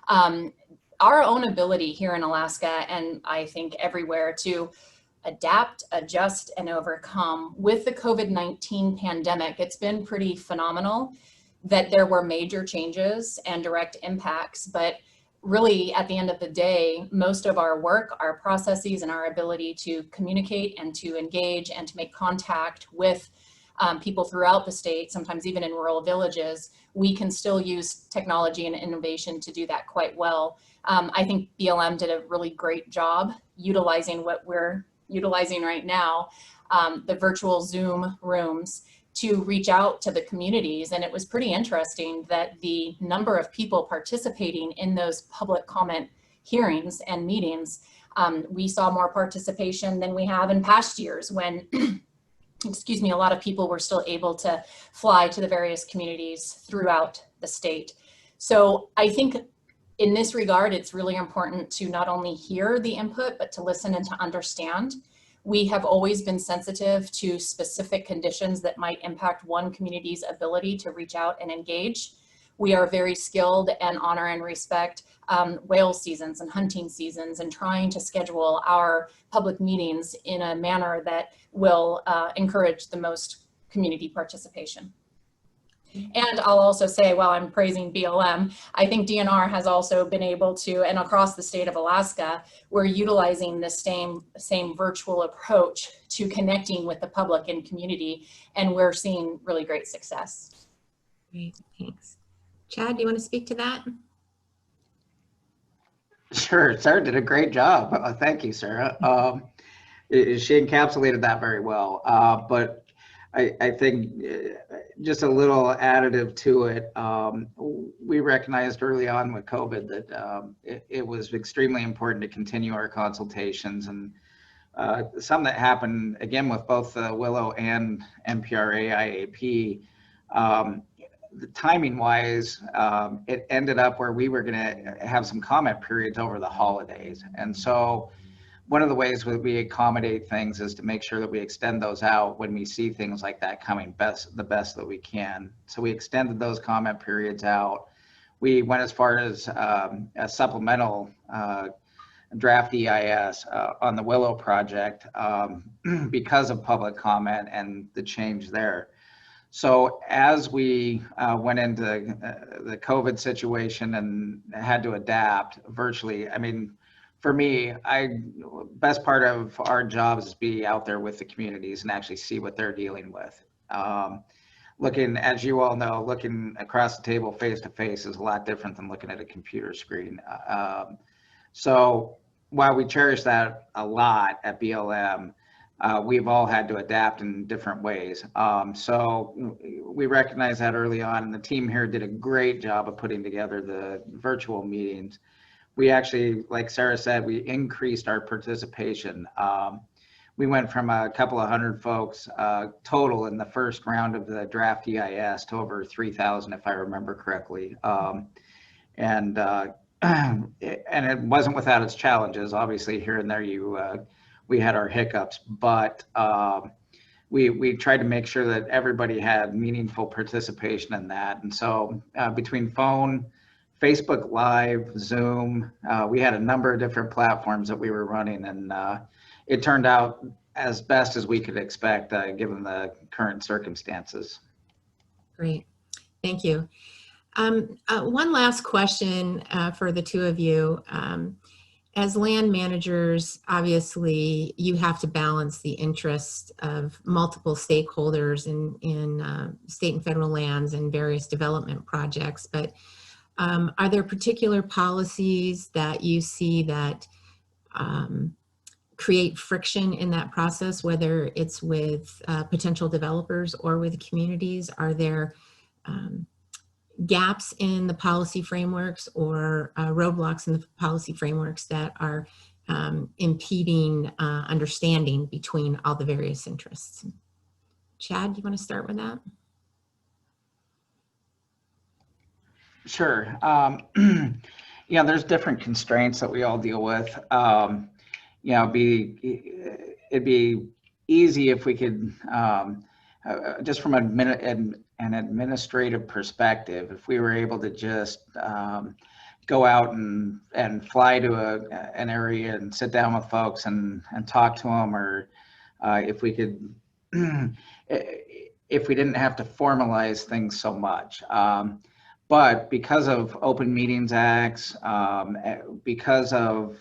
our own ability here in Alaska, and I think everywhere, to adapt, adjust, and overcome. With the COVID-19 pandemic, it's been pretty phenomenal that there were major changes and direct impacts, but really, at the end of the day, most of our work, our processes, and our ability to communicate and to engage and to make contact with people throughout the state, sometimes even in rural villages, we can still use technology and innovation to do that quite well. I think BLM did a really great job utilizing what we're utilizing right now, the virtual Zoom rooms, to reach out to the communities. And it was pretty interesting that the number of people participating in those public comment hearings and meetings, we saw more participation than we have in past years when, excuse me, a lot of people were still able to fly to the various communities throughout the state. So I think in this regard, it's really important to not only hear the input, but to listen and to understand. We have always been sensitive to specific conditions that might impact one community's ability to reach out and engage. We are very skilled and honor and respect whale seasons and hunting seasons, and trying to schedule our public meetings in a manner that will encourage the most community participation. And I'll also say, while I'm praising BLM, I think DNR has also been able to, and across the state of Alaska, we're utilizing the same virtual approach to connecting with the public and community, and we're seeing really great success. Great, thanks. Chad, do you want to speak to that? Sure, Sarah did a great job. Thank you, Sarah. She encapsulated that very well. But I think just a little additive to it, we recognized early on with COVID that it was extremely important to continue our consultations, and some that happened again with both Willow and MPRA IAP. The timing wise, it ended up where we were going to have some comment periods over the holidays, and so one of the ways that we accommodate things is to make sure that we extend those out when we see things like that coming the best that we can. So we extended those comment periods out. we went as far as a supplemental draft EIS on the Willow project because of public comment and the change there. So as we went into the COVID situation and had to adapt virtually, I mean, for me, best part of our jobs is be out there with the communities and actually see what they're dealing with. Looking, as you all know, looking across the table face to face is a lot different than looking at a computer screen. So while we cherish that a lot at BLM, we've all had to adapt in different ways. So we recognize that early on, and the team here did a great job of putting together the virtual meetings. We actually, like Sarah said, we increased our participation. We went from a couple of hundred folks total in the first round of the draft EIS to over 3,000, if I remember correctly. And it wasn't without its challenges. Obviously, here and there, we had our hiccups, but we tried to make sure that everybody had meaningful participation in that. And so between phone, Facebook Live, Zoom, we had a number of different platforms that we were running, and it turned out as best as we could expect given the current circumstances. Great, thank you. One last question for the two of you. As land managers, obviously, you have to balance the interests of multiple stakeholders in state and federal lands and various development projects. But are there particular policies that you see that create friction in that process, whether it's with potential developers or with communities? Are there gaps in the policy frameworks or roadblocks in the policy frameworks that are impeding understanding between all the various interests? Chad, do you want to start with that? Sure. Yeah, there's different constraints that we all deal with. You know, it'd be easy if we could, just from an administrative perspective, if we were able to just go out and fly to an area and sit down with folks and talk to them, or if we could, if we didn't have to formalize things so much. But because of Open Meetings Acts, because of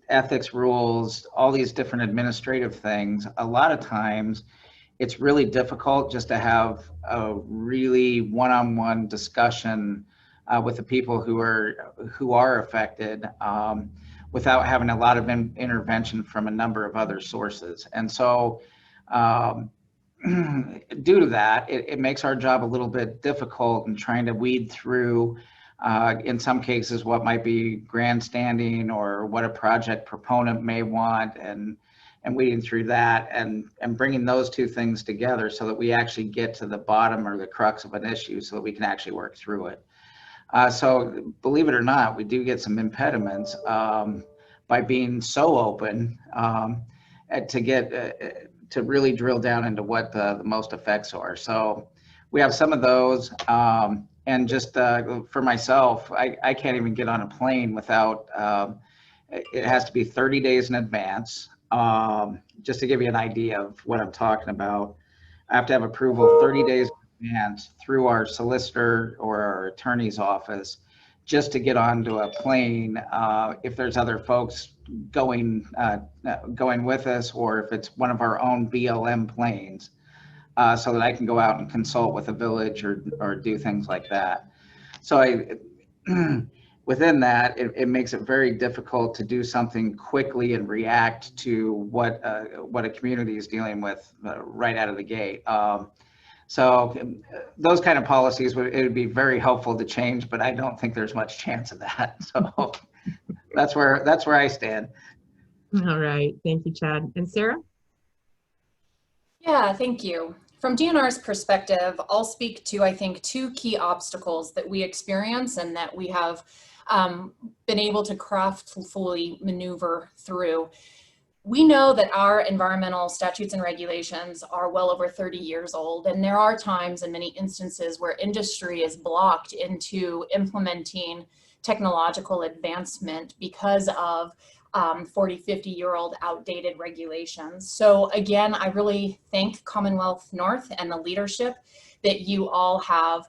ethics rules, all these different administrative things, a lot of times it's really difficult just to have a really one-on-one discussion with the people who are affected without having a lot of intervention from a number of other sources. And so due to that, it makes our job a little bit difficult in trying to weed through, in some cases, what might be grandstanding or what a project proponent may want, and weeding through that and bringing those two things together so that we actually get to the bottom or the crux of an issue so that we can actually work through it. So believe it or not, we do get some impediments by being so open to really drill down into what the most effects are. So we have some of those, and just for myself, I can't even get on a plane without, it has to be 30 days in advance. Just to give you an idea of what I'm talking about, I have to have approval 30 days in advance through our solicitor or our attorney's office just to get onto a plane if there's other folks going with us, or if it's one of our own BLM planes, so that I can go out and consult with a village or do things like that. So within that, it makes it very difficult to do something quickly and react to what a community is dealing with right out of the gate. So those kind of policies, it would be very helpful to change, but I don't think there's much chance of that. So that's where I stand. All right, thank you, Chad. And Sarah? Yeah, thank you. From DNR's perspective, I'll speak to, I think, two key obstacles that we experience and that we have been able to craftfully maneuver through. We know that our environmental statutes and regulations are well over 30 years old, and there are times in many instances where industry is blocked into implementing technological advancement because of 40, 50-year-old outdated regulations. So again, I really thank Commonwealth North and the leadership that you all have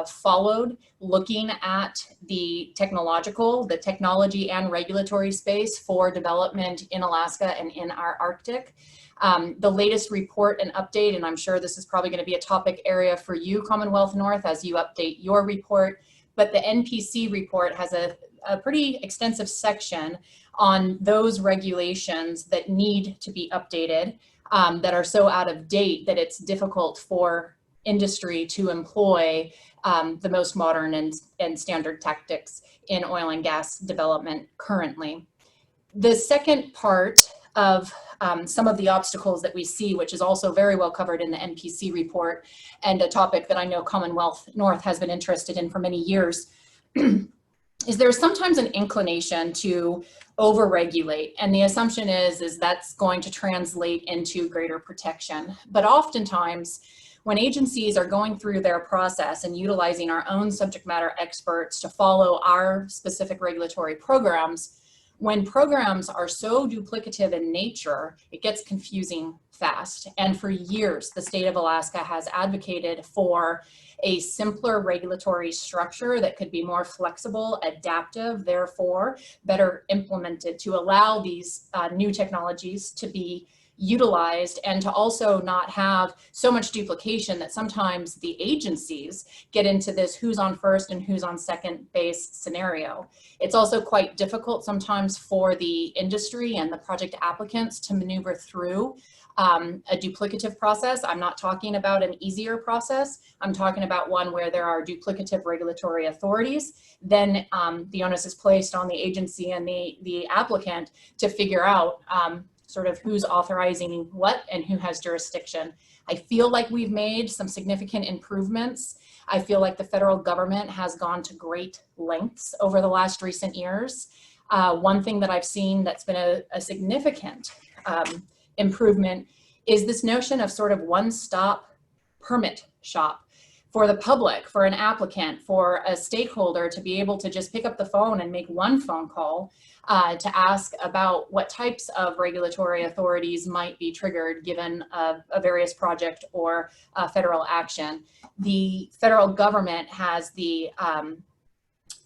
followed, looking at the technology and regulatory space for development in Alaska and in our Arctic. The latest report and update, and I'm sure this is probably going to be a topic area for you, Commonwealth North, as you update your report, but the NPC report has a pretty extensive section on those regulations that need to be updated, that are so out of date that it's difficult for industry to employ the most modern and standard tactics in oil and gas development currently. The second part of some of the obstacles that we see, which is also very well covered in the NPC report, and a topic that I know Commonwealth North has been interested in for many years, is there's sometimes an inclination to overregulate, and the assumption is that's going to translate into greater protection. But oftentimes, when agencies are going through their process and utilizing our own subject matter experts to follow our specific regulatory programs, when programs are so duplicative in nature, it gets confusing fast. And for years, the state of Alaska has advocated for a simpler regulatory structure that could be more flexible, adaptive, therefore better implemented to allow these new technologies to be utilized, and to also not have so much duplication that sometimes the agencies get into this who's on first and who's on second base scenario. It's also quite difficult sometimes for the industry and the project applicants to maneuver through a duplicative process. I'm not talking about an easier process. I'm talking about one where there are duplicative regulatory authorities. Then the onus is placed on the agency and the applicant to figure out sort of who's authorizing what and who has jurisdiction. I feel like we've made some significant improvements. I feel like the federal government has gone to great lengths over the last recent years. One thing that I've seen that's been a significant improvement is this notion of sort of one-stop permit shop for the public, for an applicant, for a stakeholder to be able to just pick up the phone and make one phone call to ask about what types of regulatory authorities might be triggered given a various project or federal action. The federal government has the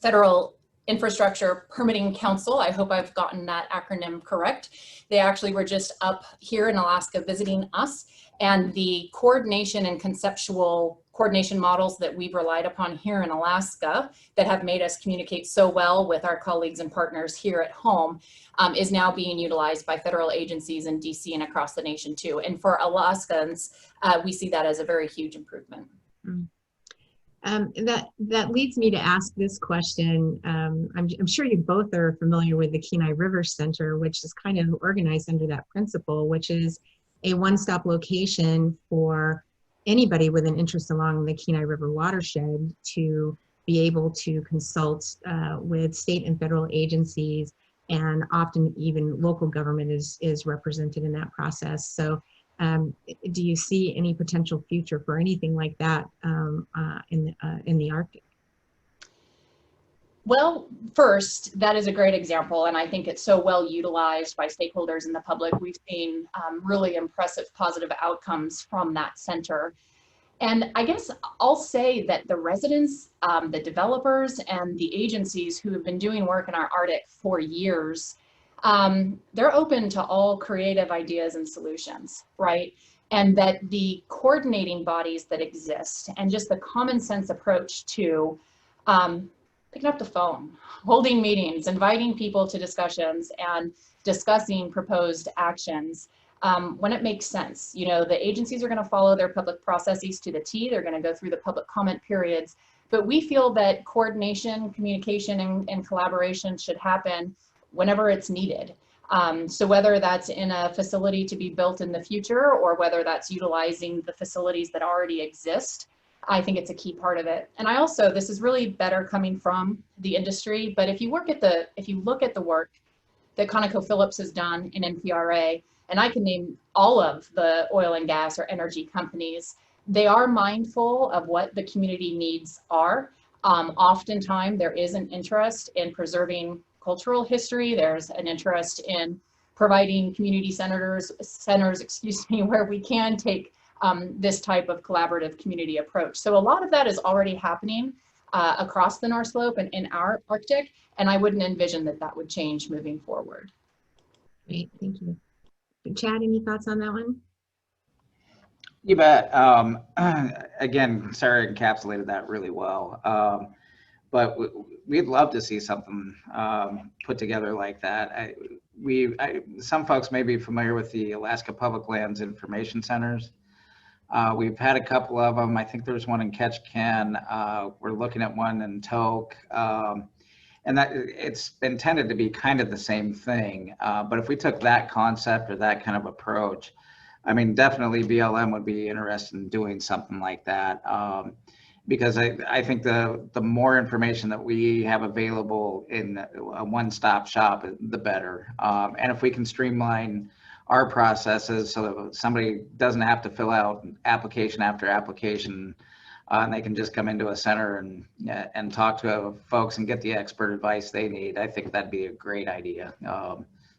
Federal Infrastructure Permitting Council. I hope I've gotten that acronym correct. They actually were just up here in Alaska visiting us, and the coordination and conceptual coordination models that we've relied upon here in Alaska that have made us communicate so well with our colleagues and partners here at home is now being utilized by federal agencies in DC and across the nation too. And for Alaskans, we see that as a very huge improvement. That leads me to ask this question. I'm sure you both are familiar with the Kenai River Center, which is kind of organized under that principle, which is a one-stop location for anybody with an interest along the Kenai River watershed to be able to consult with state and federal agencies, and often even local government is represented in that process. So do you see any potential future for anything like that in the Arctic? Well, first, that is a great example, and I think it's so well utilized by stakeholders in the public. We've seen really impressive positive outcomes from that center. And I guess I'll say that the residents, the developers, and the agencies who have been doing work in our Arctic for years, they're open to all creative ideas and solutions, right? And that the coordinating bodies that exist and just the common sense approach to picking up the phone, holding meetings, inviting people to discussions, and discussing proposed actions when it makes sense. You know, the agencies are going to follow their public processes to the T. They're going to go through the public comment periods. But we feel that coordination, communication, and collaboration should happen whenever it's needed. So whether that's in a facility to be built in the future, or whether that's utilizing the facilities that already exist, I think it's a key part of it. And I also, this is really better coming from the industry, but if you look at the work that ConocoPhillips has done in NPRA, and I can name all of the oil and gas or energy companies, they are mindful of what the community needs are. Oftentimes there is an interest in preserving cultural history. There's an interest in providing community centers, where we can take this type of collaborative community approach. So a lot of that is already happening across the North Slope and in our Arctic, and I wouldn't envision that that would change moving forward. Great, thank you. Chad, any thoughts on that one? You bet. Again, Sarah encapsulated that really well. But we'd love to see something put together like that. Some folks may be familiar with the Alaska Public Lands Information Centers. We've had a couple of them. I think there's one in Ketchikan. We're looking at one in Tok. And that it's intended to be kind of the same thing. But if we took that concept or that kind of approach, I mean, definitely BLM would be interested in doing something like that. Because I think the more information that we have available in a one-stop shop, the better. And if we can streamline our processes so that somebody doesn't have to fill out application after application, and they can just come into a center and talk to folks and get the expert advice they need, I think that'd be a great idea.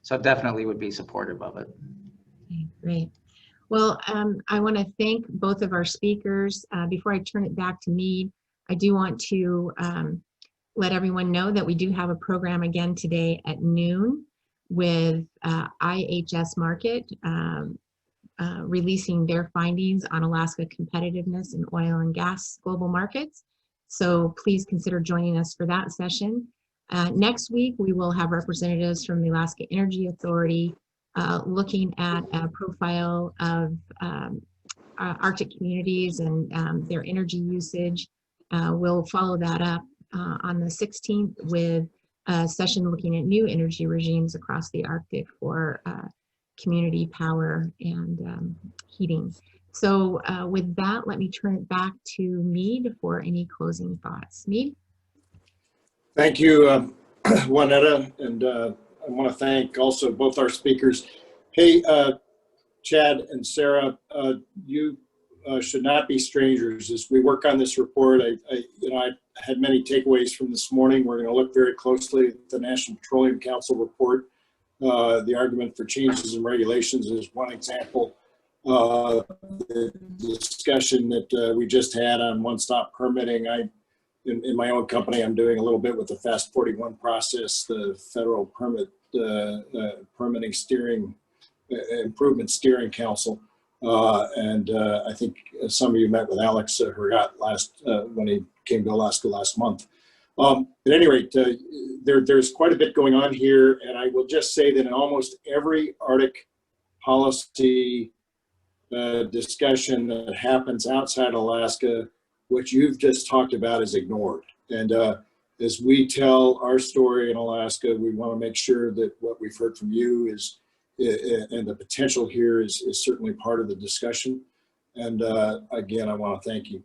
So definitely would be supportive of it. Okay, great. Well, I want to thank both of our speakers. Before I turn it back to Mead, I do want to let everyone know that we do have a program again today at noon with IHS Markit releasing their findings on Alaska competitiveness in oil and gas global markets. So please consider joining us for that session. Next week, we will have representatives from the Alaska Energy Authority looking at a profile of Arctic communities and their energy usage. We'll follow that up on the 16th with a session looking at new energy regimes across the Arctic for community power and heating. So with that, let me turn it back to Mead for any closing thoughts. Mead? Thank you, Juanetta, and I want to thank also both our speakers. Hey, Chad and Sarah, you should not be strangers. As we work on this report, I had many takeaways from this morning. We're going to look very closely at the National Petroleum Council report. The argument for changes in regulations is one example. The discussion that we just had on one-stop permitting, in my own company, I'm doing a little bit with the Fast 41 process, the federal permitting steering, improvement steering council. And I think some of you met with Alex Hergat when he came to Alaska last month. At any rate, there's quite a bit going on here, and I will just say that in almost every Arctic policy discussion that happens outside Alaska, what you've just talked about is ignored. And as we tell our story in Alaska, we want to make sure that what we've heard from you is, and the potential here is certainly part of the discussion. And again, I want to thank you.